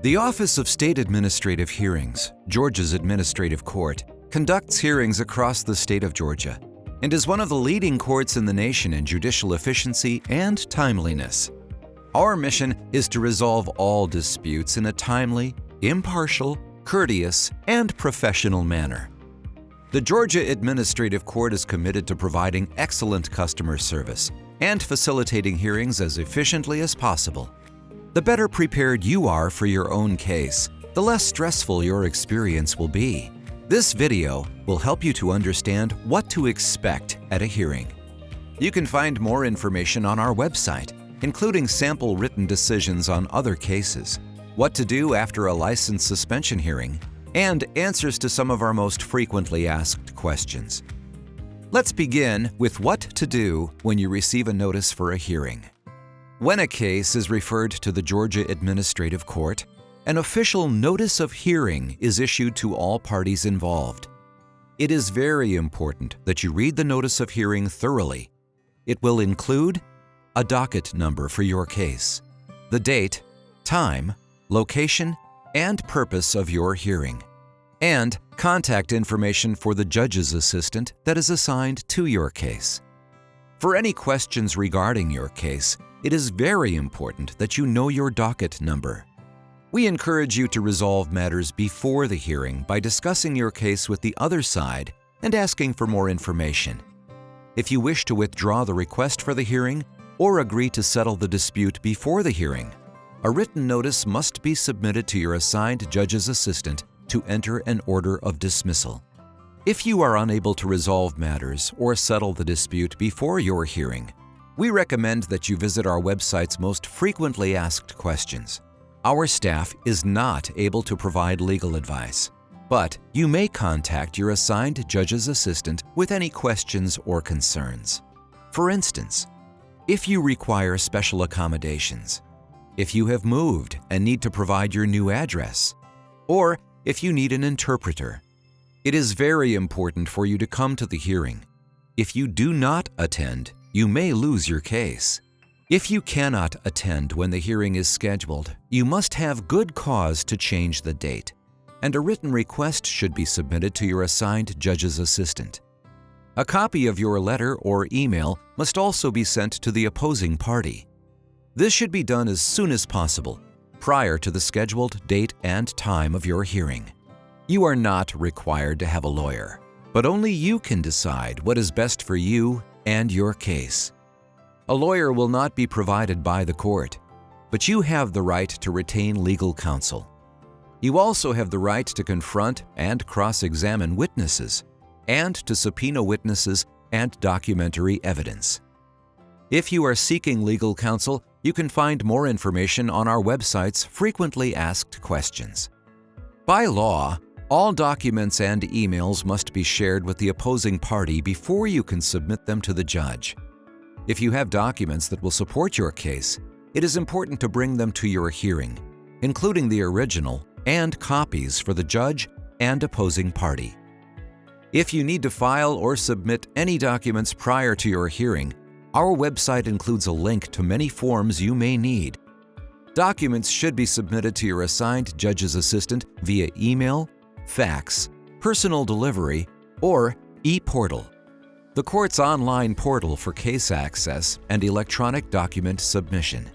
The Office of State Administrative Hearings, Georgia's administrative court, conducts hearings across the state of Georgia and is one of the leading courts in the nation in judicial efficiency and timeliness. Our mission is to resolve all disputes in a timely, impartial, courteous, and professional manner. The Georgia Administrative Court is committed to providing excellent customer service and facilitating hearings as efficiently as possible. The better prepared you are for your own case, the less stressful your experience will be. This video will help you to understand what to expect at a hearing. You can find more information on our website, including sample written decisions on other cases, what to do after a license suspension hearing, and answers to some of our most frequently asked questions. Let's begin with what to do when you receive a notice for a hearing. When a case is referred to the Georgia Administrative Court, an official notice of hearing is issued to all parties involved. It is very important that you read the notice of hearing thoroughly. It will include a docket number for your case, the date, time, location, and purpose of your hearing, and contact information for the judge's assistant that is assigned to your case. For any questions regarding your case, it is very important that you know your docket number. We encourage you to resolve matters before the hearing by discussing your case with the other side and asking for more information. If you wish to withdraw the request for the hearing or agree to settle the dispute before the hearing, a written notice must be submitted to your assigned judge's assistant to enter an order of dismissal. If you are unable to resolve matters or settle the dispute before your hearing, we recommend that you visit our website's most frequently asked questions. Our staff is not able to provide legal advice, but you may contact your assigned judge's assistant with any questions or concerns. For instance, if you require special accommodations, if you have moved and need to provide your new address, or if you need an interpreter. It is very important for you to come to the hearing. If you do not attend, you may lose your case. If you cannot attend when the hearing is scheduled, you must have good cause to change the date, and a written request should be submitted to your assigned judge's assistant. A copy of your letter or email must also be sent to the opposing party. This should be done as soon as possible, prior to the scheduled date and time of your hearing. You are not required to have a lawyer, but only you can decide what is best for you and your case. A lawyer will not be provided by the court, but you have the right to retain legal counsel. You also have the right to confront and cross-examine witnesses, and to subpoena witnesses and documentary evidence. If you are seeking legal counsel, you can find more information on our website's frequently asked questions. By law, all documents and emails must be shared with the opposing party before you can submit them to the judge. If you have documents that will support your case, it is important to bring them to your hearing, including the original and copies for the judge and opposing party. If you need to file or submit any documents prior to your hearing, our website includes a link to many forms you may need. Documents should be submitted to your assigned judge's assistant via email, fax, personal delivery, or e-portal, the court's online portal for case access and electronic document submission.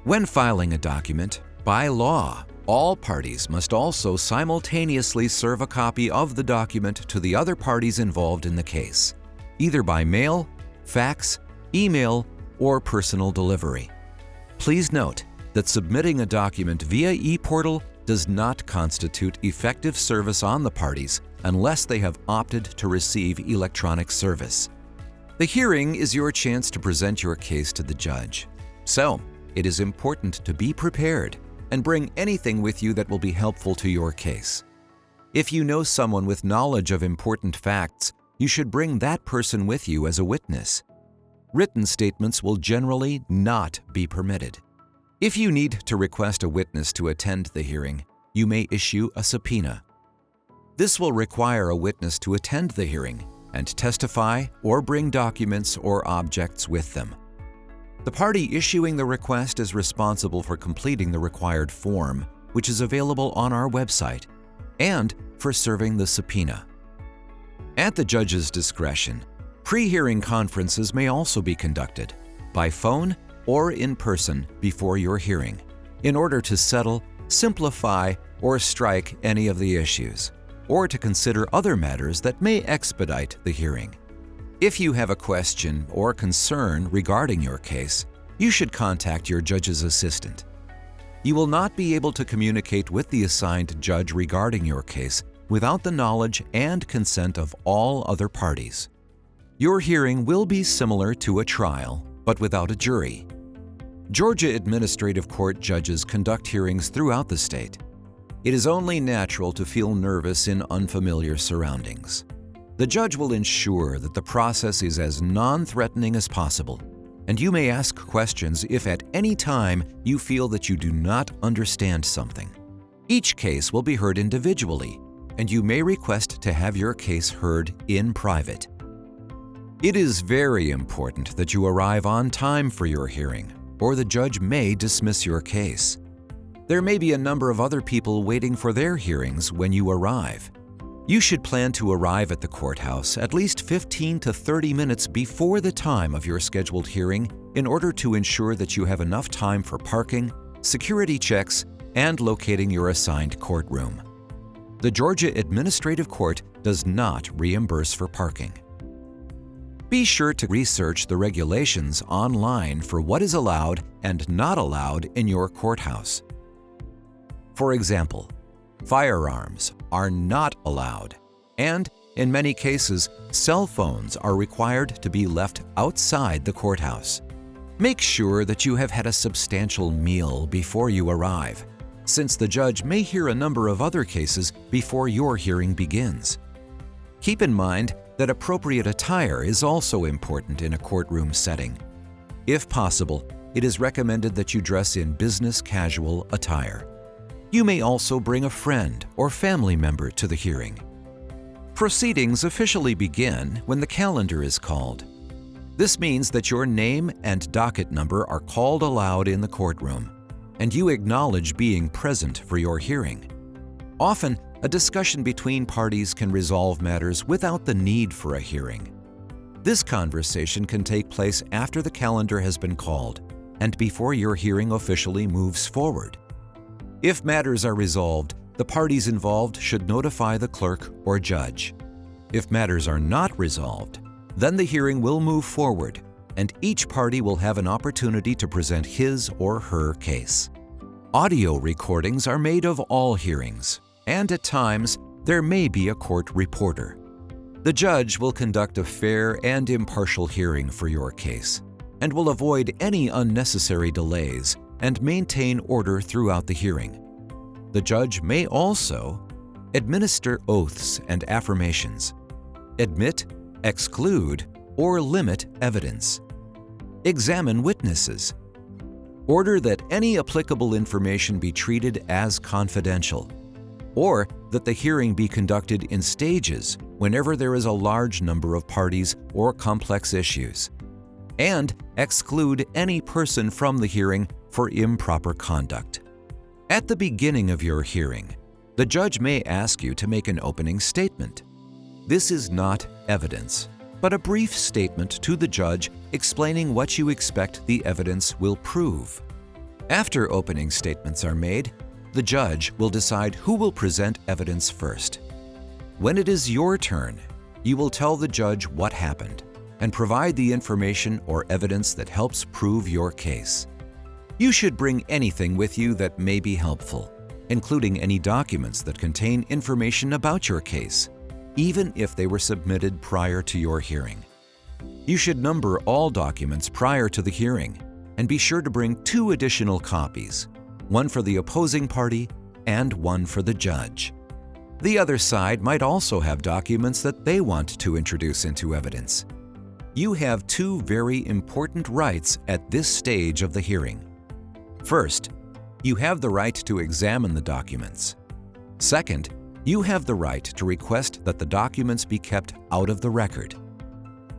When filing a document, by law, all parties must also simultaneously serve a copy of the document to the other parties involved in the case, either by mail, fax, email, or personal delivery. Please note that submitting a document via e-portal does not constitute effective service on the parties unless they have opted to receive electronic service. The hearing is your chance to present your case to the judge. So, it is important to be prepared and bring anything with you that will be helpful to your case. If you know someone with knowledge of important facts, you should bring that person with you as a witness. Written statements will generally not be permitted. If you need to request a witness to attend the hearing, you may issue a subpoena. This will require a witness to attend the hearing and testify or bring documents or objects with them. The party issuing the request is responsible for completing the required form, which is available on our website, and for serving the subpoena. At the judge's discretion, pre-hearing conferences may also be conducted by phone or in person before your hearing in order to settle, simplify, or strike any of the issues, or to consider other matters that may expedite the hearing. If you have a question or concern regarding your case, you should contact your judge's assistant. You will not be able to communicate with the assigned judge regarding your case without the knowledge and consent of all other parties. Your hearing will be similar to a trial, but without a jury. Georgia Administrative Court judges conduct hearings throughout the state. It is only natural to feel nervous in unfamiliar surroundings. The judge will ensure that the process is as non-threatening as possible, and you may ask questions if at any time you feel that you do not understand something. Each case will be heard individually, and you may request to have your case heard in private. It is very important that you arrive on time for your hearing, or the judge may dismiss your case. There may be a number of other people waiting for their hearings when you arrive. You should plan to arrive at the courthouse at least 15 to 30 minutes before the time of your scheduled hearing in order to ensure that you have enough time for parking, security checks, and locating your assigned courtroom. The Georgia Administrative Court does not reimburse for parking. Be sure to research the regulations online for what is allowed and not allowed in your courthouse. For example, firearms are not allowed, and in many cases, cell phones are required to be left outside the courthouse. Make sure that you have had a substantial meal before you arrive, since the judge may hear a number of other cases before your hearing begins. Keep in mind that appropriate attire is also important in a courtroom setting. If possible, it is recommended that you dress in business casual attire. You may also bring a friend or family member to the hearing. Proceedings officially begin when the calendar is called. This means that your name and docket number are called aloud in the courtroom, and you acknowledge being present for your hearing. Often, a discussion between parties can resolve matters without the need for a hearing. This conversation can take place after the calendar has been called and before your hearing officially moves forward. If matters are resolved, the parties involved should notify the clerk or judge. If matters are not resolved, then the hearing will move forward, and each party will have an opportunity to present his or her case. Audio recordings are made of all hearings, and at times, there may be a court reporter. The judge will conduct a fair and impartial hearing for your case, and will avoid any unnecessary delays and maintain order throughout the hearing. The judge may also administer oaths and affirmations, admit, exclude, or limit evidence, examine witnesses, order that any applicable information be treated as confidential, or that the hearing be conducted in stages whenever there is a large number of parties or complex issues, and exclude any person from the hearing for improper conduct. At the beginning of your hearing, the judge may ask you to make an opening statement. This is not evidence, but a brief statement to the judge explaining what you expect the evidence will prove. After opening statements are made, the judge will decide who will present evidence first. When it is your turn, you will tell the judge what happened and provide the information or evidence that helps prove your case. You should bring anything with you that may be helpful, including any documents that contain information about your case, even if they were submitted prior to your hearing. You should number all documents prior to the hearing and be sure to bring 2 additional copies, one for the opposing party and one for the judge. The other side might also have documents that they want to introduce into evidence. You have 2 very important rights at this stage of the hearing. First, you have the right to examine the documents. Second, you have the right to request that the documents be kept out of the record.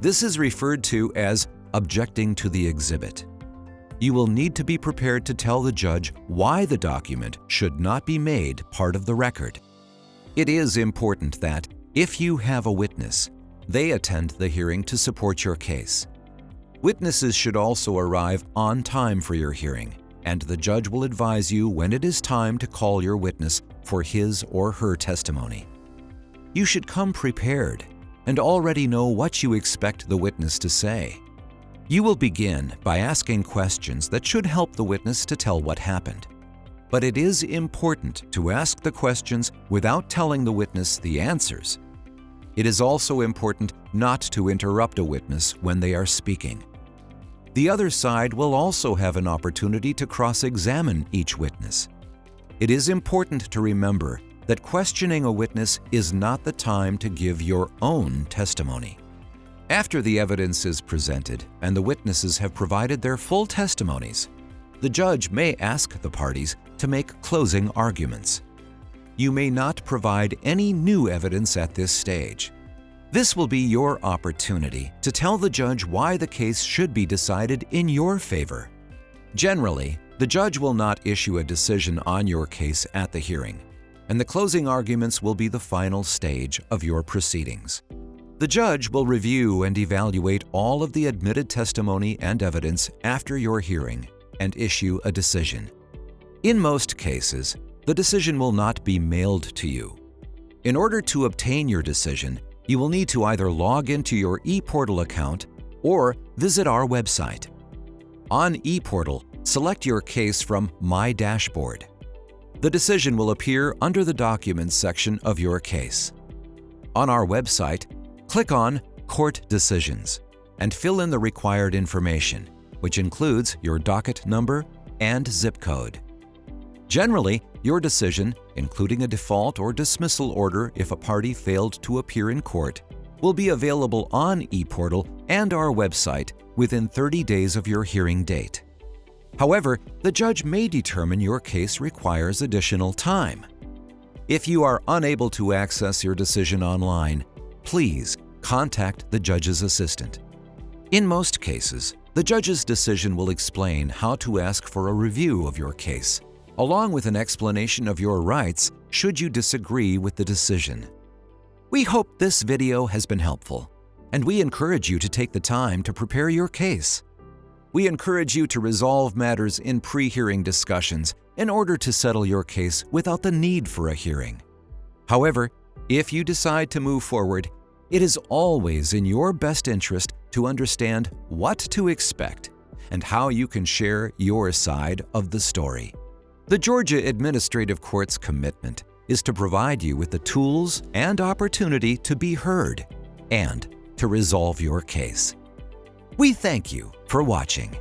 This is referred to as objecting to the exhibit. you will need to be prepared to tell the judge why the document should not be made part of the record. It is important that, if you have a witness, they attend the hearing to support your case. Witnesses should also arrive on time for your hearing, and the judge will advise you when it is time to call your witness for his or her testimony. You should come prepared and already know what you expect the witness to say. You will begin by asking questions that should help the witness to tell what happened. But it is important to ask the questions without telling the witness the answers. It is also important not to interrupt a witness when they are speaking. The other side will also have an opportunity to cross-examine each witness. It is important to remember that questioning a witness is not the time to give your own testimony. After the evidence is presented and the witnesses have provided their full testimonies, the judge may ask the parties to make closing arguments. You may not provide any new evidence at this stage. This will be your opportunity to tell the judge why the case should be decided in your favor. Generally, the judge will not issue a decision on your case at the hearing, and the closing arguments will be the final stage of your proceedings. The judge will review and evaluate all of the admitted testimony and evidence after your hearing and issue a decision. In most cases, the decision will not be mailed to you. In order to obtain your decision, you will need to either log into your ePortal account or visit our website. On ePortal, select your case from My Dashboard. The decision will appear under the Documents section of your case. On our website, click on Court Decisions and fill in the required information, which includes your docket number and zip code. Generally, your decision, including a default or dismissal order if a party failed to appear in court, will be available on ePortal and our website within 30 days of your hearing date. However, the judge may determine your case requires additional time. If you are unable to access your decision online, please contact the judge's assistant. In most cases, the judge's decision will explain how to ask for a review of your case, along with an explanation of your rights should you disagree with the decision. We hope this video has been helpful, and we encourage you to take the time to prepare your case. We encourage you to resolve matters in pre-hearing discussions in order to settle your case without the need for a hearing. However, if you decide to move forward, it is always in your best interest to understand what to expect and how you can share your side of the story. The Georgia Administrative Court's commitment is to provide you with the tools and opportunity to be heard and to resolve your case. We thank you for watching.